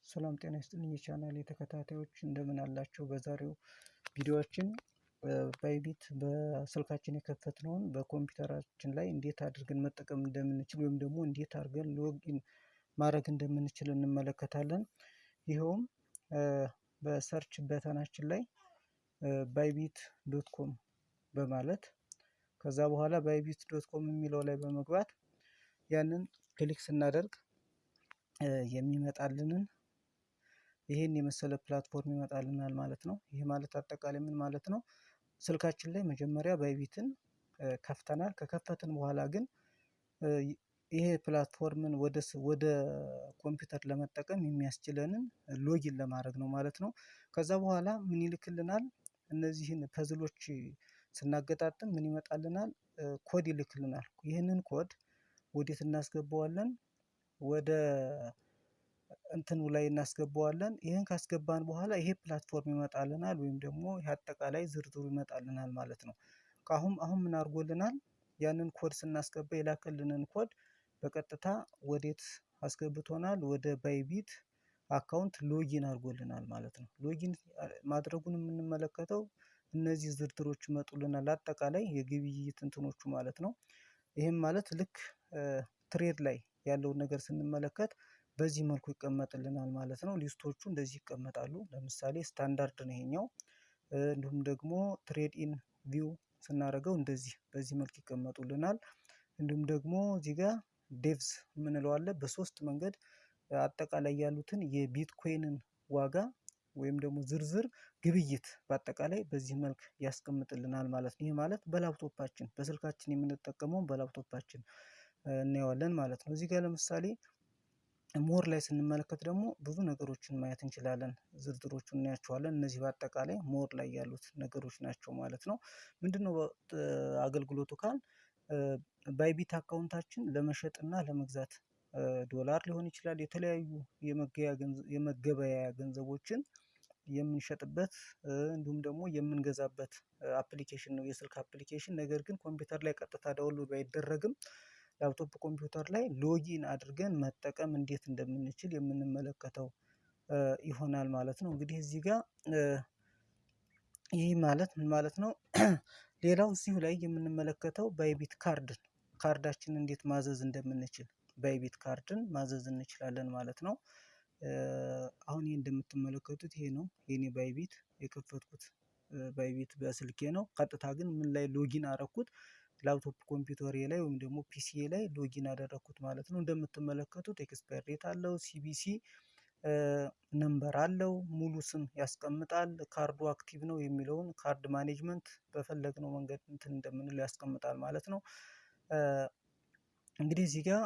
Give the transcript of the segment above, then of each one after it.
ሰላም ጤና ይስጥልኝ የቻናሌ ተከታታዮች እንደምን አላችሁ? በዛሬው ቪዲዮአችን ባይቢት በስልካችን የከፈትነውን በኮምፒውተራችን ላይ እንዴት አድርገን መጠቀም እንደምንችል ወይም ደግሞ እንዴት አድርገን ሎጊን ማድረግ እንደምንችል እንመለከታለን። ይኸውም በሰርች በተናችን ላይ ባይቢት ዶት ኮም በማለት ከዛ በኋላ ባይቢት ዶት ኮም የሚለው ላይ በመግባት ያንን ክሊክ ስናደርግ የሚመጣልንን ይሄን የመሰለ ፕላትፎርም ይመጣልናል ማለት ነው። ይሄ ማለት አጠቃላይ ምን ማለት ነው? ስልካችን ላይ መጀመሪያ ባይቢትን ከፍተናል። ከከፈትን በኋላ ግን ይሄ ፕላትፎርምን ወደ ኮምፒውተር ለመጠቀም የሚያስችለንን ሎጊን ለማድረግ ነው ማለት ነው። ከዛ በኋላ ምን ይልክልናል? እነዚህን ፐዝሎች ስናገጣጥም ምን ይመጣልናል? ኮድ ይልክልናል። ይህንን ኮድ ወዴት እናስገባዋለን? ወደ እንትኑ ላይ እናስገባዋለን። ይህን ካስገባን በኋላ ይሄ ፕላትፎርም ይመጣልናል ወይም ደግሞ ይሄ አጠቃላይ ዝርዝሩ ይመጣልናል ማለት ነው። አሁን ምን አድርጎልናል? ያንን ኮድ ስናስገባ የላከልንን ኮድ በቀጥታ ወዴት አስገብቶናል? ወደ ባይቢት አካውንት ሎጊን አድርጎልናል ማለት ነው። ሎጊን ማድረጉን የምንመለከተው እነዚህ ዝርዝሮች ይመጡልናል፣ አጠቃላይ የግብይት እንትኖቹ ማለት ነው። ይህም ማለት ልክ ትሬድ ላይ ያለውን ነገር ስንመለከት በዚህ መልኩ ይቀመጥልናል ማለት ነው። ሊስቶቹ እንደዚህ ይቀመጣሉ። ለምሳሌ ስታንዳርድ ነው ይሄኛው። እንዲሁም ደግሞ ትሬድ ኢን ቪው ስናደርገው እንደዚህ በዚህ መልክ ይቀመጡልናል። እንዲሁም ደግሞ እዚህ ጋር ዴቭዝ የምንለው አለ። በሶስት መንገድ አጠቃላይ ያሉትን የቢትኮይንን ዋጋ ወይም ደግሞ ዝርዝር ግብይት በአጠቃላይ በዚህ መልክ ያስቀምጥልናል ማለት ነው። ይህ ማለት በላፕቶፓችን በስልካችን የምንጠቀመውን በላፕቶፓችን እናየዋለን ማለት ነው። እዚህ ጋር ለምሳሌ ሞር ላይ ስንመለከት ደግሞ ብዙ ነገሮችን ማየት እንችላለን። ዝርዝሮቹን እናያቸዋለን። እነዚህ በአጠቃላይ ሞር ላይ ያሉት ነገሮች ናቸው ማለት ነው። ምንድነው አገልግሎቱ ካል ባይቢት አካውንታችን ለመሸጥና ለመግዛት ዶላር ሊሆን ይችላል፣ የተለያዩ የመገበያያ ገንዘቦችን የምንሸጥበት እንዲሁም ደግሞ የምንገዛበት አፕሊኬሽን ነው፣ የስልክ አፕሊኬሽን። ነገር ግን ኮምፒውተር ላይ ቀጥታ ዳውንሎድ ባይደረግም ላፕቶፕ ኮምፒውተር ላይ ሎጊን አድርገን መጠቀም እንዴት እንደምንችል የምንመለከተው ይሆናል ማለት ነው። እንግዲህ እዚህ ጋር ይህ ማለት ምን ማለት ነው? ሌላው እዚሁ ላይ የምንመለከተው ባይቢት ካርዳችንን እንዴት ማዘዝ እንደምንችል ባይቢት ካርድን ማዘዝ እንችላለን ማለት ነው። አሁን ይሄ እንደምትመለከቱት ይሄ ነው የኔ ባይቢት የከፈትኩት ባይቢት በስልኬ ነው። ቀጥታ ግን ምን ላይ ሎጊን አደረኩት? ላፕቶፕ ኮምፒውተር ላይ ወይም ደግሞ ፒሲ ላይ ሎጊን አደረኩት ማለት ነው። እንደምትመለከቱት ኤክስፓየር ዴት አለው፣ ሲቢሲ ነምበር አለው፣ ሙሉ ስም ያስቀምጣል፣ ካርዱ አክቲቭ ነው የሚለውን ካርድ ማኔጅመንት በፈለግነው መንገድ እንትን እንደምንል ያስቀምጣል ማለት ነው። እንግዲህ እዚህ ጋር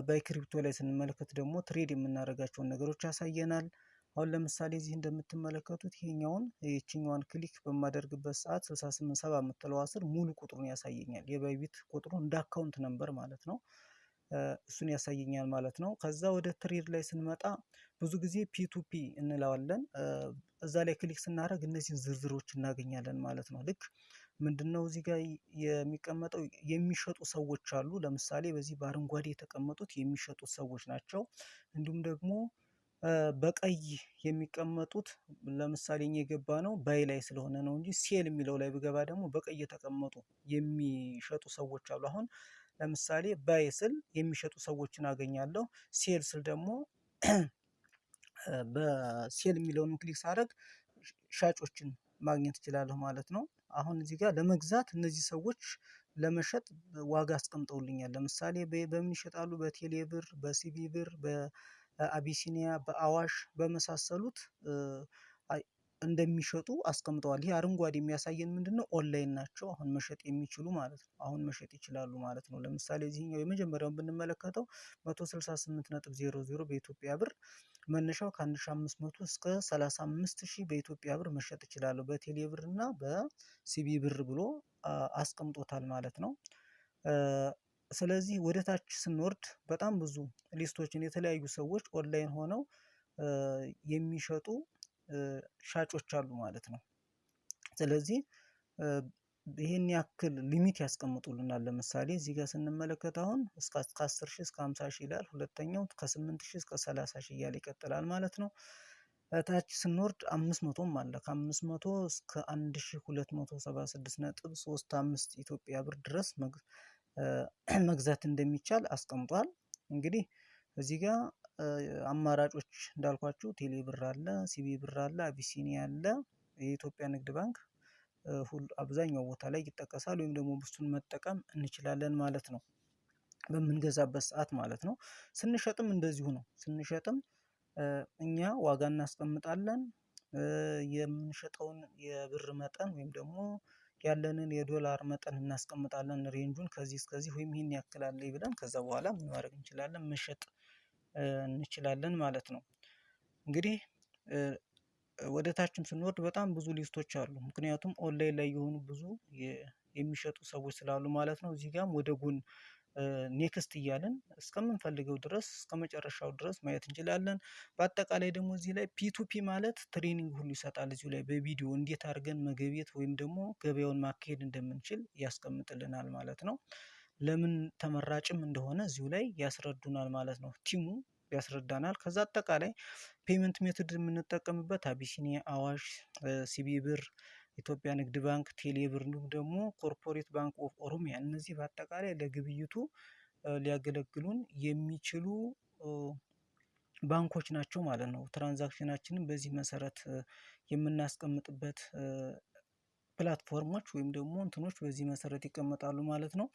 ባይክሪፕቶ ላይ ስንመለከት ደግሞ ትሬድ የምናደርጋቸውን ነገሮች ያሳየናል። አሁን ለምሳሌ እዚህ እንደምትመለከቱት ይህኛውን ክሊክ በማደርግበት ሰዓት 6870 የምትለው ስር ሙሉ ቁጥሩን ያሳየኛል። የባይቢት ቁጥሩ እንደ አካውንት ነምበር ማለት ነው። እሱን ያሳየኛል ማለት ነው። ከዛ ወደ ትሬድ ላይ ስንመጣ ብዙ ጊዜ ፒቱፒ እንለዋለን። እዛ ላይ ክሊክ ስናደርግ እነዚህን ዝርዝሮች እናገኛለን ማለት ነው። ልክ ምንድነው እዚህ ጋር የሚቀመጠው? የሚሸጡ ሰዎች አሉ። ለምሳሌ በዚህ በአረንጓዴ የተቀመጡት የሚሸጡ ሰዎች ናቸው። እንዲሁም ደግሞ በቀይ የሚቀመጡት ለምሳሌ የገባ ነው ባይ ላይ ስለሆነ ነው እንጂ ሴል የሚለው ላይ ብገባ ደግሞ በቀይ የተቀመጡ የሚሸጡ ሰዎች አሉ። አሁን ለምሳሌ ባይ ስል የሚሸጡ ሰዎችን አገኛለሁ። ሴል ስል ደግሞ በሴል የሚለውን ክሊክ ሳደርግ ሻጮችን ማግኘት እችላለሁ ማለት ነው። አሁን እዚህ ጋር ለመግዛት እነዚህ ሰዎች ለመሸጥ ዋጋ አስቀምጠውልኛል። ለምሳሌ በምን ይሸጣሉ? በቴሌ ብር፣ በሲቢ ብር፣ በአቢሲኒያ፣ በአዋሽ በመሳሰሉት እንደሚሸጡ አስቀምጠዋል። ይሄ አረንጓዴ የሚያሳየን ምንድነው? ኦንላይን ናቸው፣ አሁን መሸጥ የሚችሉ ማለት ነው። አሁን መሸጥ ይችላሉ ማለት ነው። ለምሳሌ እዚህኛው የመጀመሪያውን ብንመለከተው 168.00 በኢትዮጵያ ብር መነሻው ከ1500 እስከ 35000 በኢትዮጵያ ብር መሸጥ ይችላሉ በቴሌ ብር እና በሲቢ ብር ብሎ አስቀምጦታል ማለት ነው። ስለዚህ ወደ ታች ስንወርድ በጣም ብዙ ሊስቶችን የተለያዩ ሰዎች ኦንላይን ሆነው የሚሸጡ ሻጮች አሉ ማለት ነው። ስለዚህ ይሄን ያክል ሊሚት ያስቀምጡልናል። ለምሳሌ እዚህ ጋር ስንመለከት አሁን እስከ 10,000 እስከ 50,000 ይላል። ሁለተኛው ከ8,000 እስከ 30,000 እያለ ይቀጥላል ማለት ነው። ታች ስንወርድ 500ም አለ። ከ500 እስከ 1276.35 ኢትዮጵያ ብር ድረስ መግዛት እንደሚቻል አስቀምጧል። እንግዲህ እዚህ ጋር አማራጮች እንዳልኳችሁ ቴሌ ብር አለ፣ ሲቢ ብር አለ፣ አቢሲኒያ አለ፣ የኢትዮጵያ ንግድ ባንክ አብዛኛው ቦታ ላይ ይጠቀሳል። ወይም ደግሞ እሱን መጠቀም እንችላለን ማለት ነው፣ በምንገዛበት ሰዓት ማለት ነው። ስንሸጥም እንደዚሁ ነው። ስንሸጥም እኛ ዋጋ እናስቀምጣለን። የምንሸጠውን የብር መጠን ወይም ደግሞ ያለንን የዶላር መጠን እናስቀምጣለን። ሬንጁን ከዚህ እስከዚህ ወይም ይህን ያክላል ብለን ከዛ በኋላ ምን ማድረግ እንችላለን? መሸጥ እንችላለን ማለት ነው። እንግዲህ ወደ ታችም ስንወርድ በጣም ብዙ ሊስቶች አሉ። ምክንያቱም ኦንላይን ላይ የሆኑ ብዙ የሚሸጡ ሰዎች ስላሉ ማለት ነው። እዚህ ጋርም ወደ ጎን ኔክስት እያለን እስከምንፈልገው ድረስ እስከ መጨረሻው ድረስ ማየት እንችላለን። በአጠቃላይ ደግሞ እዚህ ላይ ፒቱፒ ማለት ትሬኒንግ ሁሉ ይሰጣል። እዚሁ ላይ በቪዲዮ እንዴት አድርገን መገብየት ወይም ደግሞ ገበያውን ማካሄድ እንደምንችል ያስቀምጥልናል ማለት ነው። ለምን ተመራጭም እንደሆነ እዚሁ ላይ ያስረዱናል ማለት ነው። ቲሙ ያስረዳናል። ከዛ አጠቃላይ ፔመንት ሜቶድ የምንጠቀምበት አቢሲኒያ፣ አዋሽ፣ ሲቢ ብር፣ ኢትዮጵያ ንግድ ባንክ፣ ቴሌ ብር እንዲሁም ደግሞ ኮርፖሬት ባንክ ኦፍ ኦሮሚያ፣ እነዚህ በአጠቃላይ ለግብይቱ ሊያገለግሉን የሚችሉ ባንኮች ናቸው ማለት ነው። ትራንዛክሽናችንን በዚህ መሰረት የምናስቀምጥበት ፕላትፎርሞች ወይም ደግሞ እንትኖች በዚህ መሰረት ይቀመጣሉ ማለት ነው።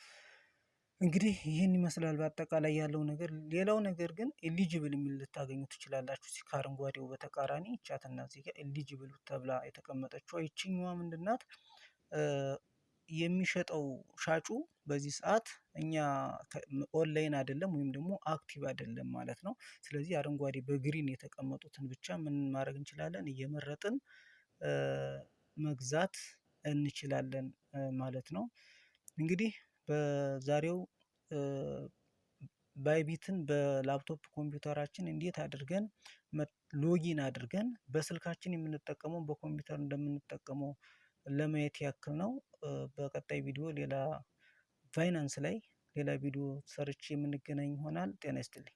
እንግዲህ ይህን ይመስላል በአጠቃላይ ያለው ነገር። ሌላው ነገር ግን ኤሊጂብል የሚል ልታገኙ ትችላላችሁ። እዚህ ከአረንጓዴው በተቃራኒ ቻትና እዚህ ጋር ኤሊጂብል ተብላ የተቀመጠችው ይችኛዋ ምንድናት? የሚሸጠው ሻጩ በዚህ ሰዓት እኛ ኦንላይን አይደለም ወይም ደግሞ አክቲቭ አይደለም ማለት ነው። ስለዚህ አረንጓዴ በግሪን የተቀመጡትን ብቻ ምን ማድረግ እንችላለን? እየመረጥን መግዛት እንችላለን ማለት ነው። እንግዲህ በዛሬው ባይቢትን በላፕቶፕ ኮምፒውተራችን እንዴት አድርገን ሎጊን አድርገን በስልካችን የምንጠቀመው በኮምፒውተር እንደምንጠቀመው ለማየት ያክል ነው። በቀጣይ ቪዲዮ ሌላ ፋይናንስ ላይ ሌላ ቪዲዮ ሰርቼ የምንገናኝ ይሆናል። ጤና ይስጥልኝ።